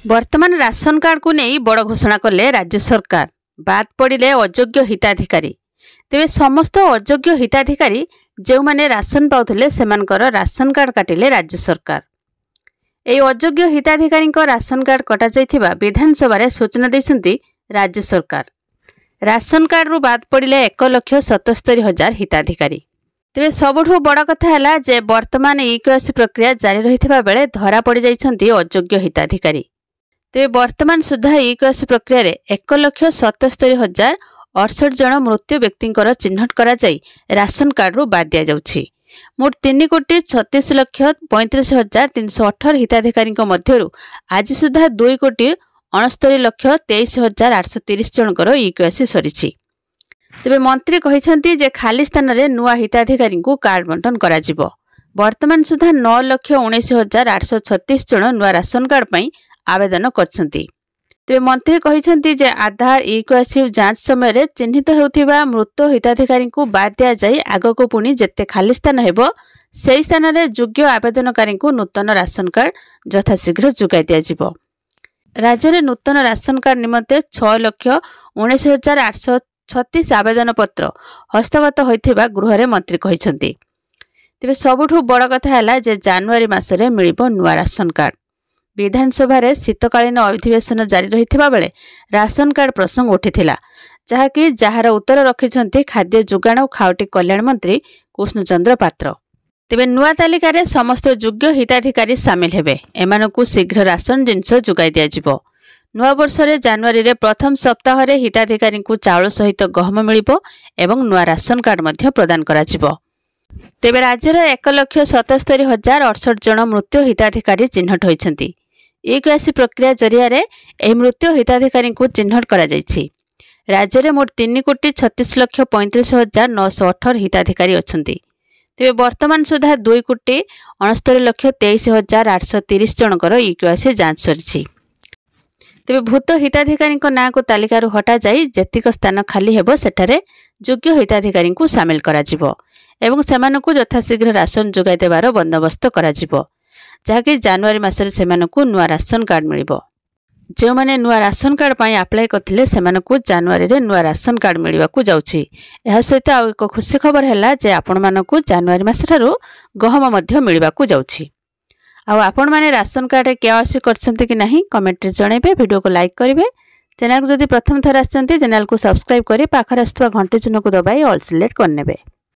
वर्तमान ration card को नहीं बड़ घोषणा कले राज्य सरकार। बाद पड़े अयोग्य हिताधिकारी। तेरे समस्त अयोग्य हिताधिकारी जो माने राशन पाउथिले सेमानकर राशन कार्ड काटिले राज्य सरकार। एई अयोग्य हिताधिकारी राशन कार्ड कटा जाइथिबा विधानसभा सूचना दैछन्ति राज्य सरकार। राशन कार्ड रु बाद पड़े 1,77,000 हिताधिकारी। तेरे सबुठु बड़ कथा है जे वर्तमान ई-केवाईसी प्रक्रिया जारी रही बेले धरा पड़ जाइछन्ति अयोग्य हिताधिकारी। तेरे वर्तमान सुधा ई-केवाईसी प्रक्रिया 1,77,068 जन मृत्यु व्यक्ति चिन्हट करा जाई राशन कार्ड रु बाद दिया जाउछि। मोट 3,36,35,318 हिताधिकारी मध्यरु आज सुधा 2,69,23,830 जनकर ई-केवाईसी सरिछि। तेबे मंत्री कहिसंती जे खाली स्थान रे नुआ हिताधिकारी को कार्ड बंटन करा जिवो। वर्तमान सुधा 9,19,836 जन नुआ राशन कार्ड पई आवेदन करछंती। तेबे मंत्री कहिसंती जे आधार ई-केवाईसी जांच समय रे चिन्हित हेउथिबा मृत हिताधिकारी को बाद दिया जाई आगको पुनी जेते खाली स्थान हेबो सेही स्थान रे योग्य आवेदनकारी को नूतन राशन कार्ड यथाशीघ्र जुगाई दिया जिवो। राज्य रे नूतन राशन कार्ड निमंते 6,19,836 आवेदन पत्र हस्तगत होइथिबा गृह रे मंत्री कहिसंती। तेबे सबुठु बड़ कथा हैला जे जनवरी मासरे मिलिबो नुआ राशन कार्ड। विधानसभा रे शीतकालीन अधिवेशन जारी रहिथिबा बेले राशन कार्ड प्रसंग उठिथिला जहाँकि जहार उत्तर रखिछंती खाद्य जोगाण और खाउटी कल्याण मंत्री कृष्णचंद्र पात्र। तेबे नुआ तालिका रे समस्त योग्य हिताधिकारी सामिल हेबे। एमानकु शीघ्र राशन जिनस जुगाई दिया जिवो। नुआ वर्ष रे जनवरी रे प्रथम सप्ताह रे हिताधिकारी को चाउल सहित गहम मिलिबो एवं नुआ राशन कार्ड मध्य प्रदान करा जिवो। तेबे राज्य रे 1,77,068 जन मृत्यु हिताधिकारी चिन्हट होइछंती। ई-केवाईसी प्रक्रिया जरिया रे एही मृत्यु हिताधिकारी को चिन्हट करा जायछि। राज्य रे मोट 3,35,35,918 हिताधिकारी अछंती। तेबे वर्तमान सुधा 2,69,23,830 जनकर ई-केवाईसी जांच सरिछि। तेबे भूत हिताधिकारी नाँ को तालिका हटा जाई जेतिक स्थान खाली हेबो सेठारे योग्य हिताधिकारी को सामिल करा जिवो एवं सेमानकु यथाशीघ्र राशन जोगाई देबार बंदोबस्त करा जिवो जहाँकि जनवरी मासरे सेमानकु नुआ राशन कार्ड मिलिबो। जो माने नुआ राशन कार्ड पई अप्लाई करथिले सेमानकु जनवरी रे नुआ राशन कार्ड मिलिबाकु जाउछि। एहा सहित आ एक खुशी खबर हैला जे आपण मानकु जनवरी मासठारु गहम मध्य मिलिबाकु जाउछि। आ आपण माने राशन कार्ड केवाईसी करछन्ते कि नाही कमेंट रे जणैबे। वीडियो को लाइक करिवे। चैनल को जदि प्रथम थर आछन्ते चैनल को सब्सक्राइब करि पाखर आस्तवा घंटी चिन्ह को दबाई ऑल सिलेक्ट करनेबे।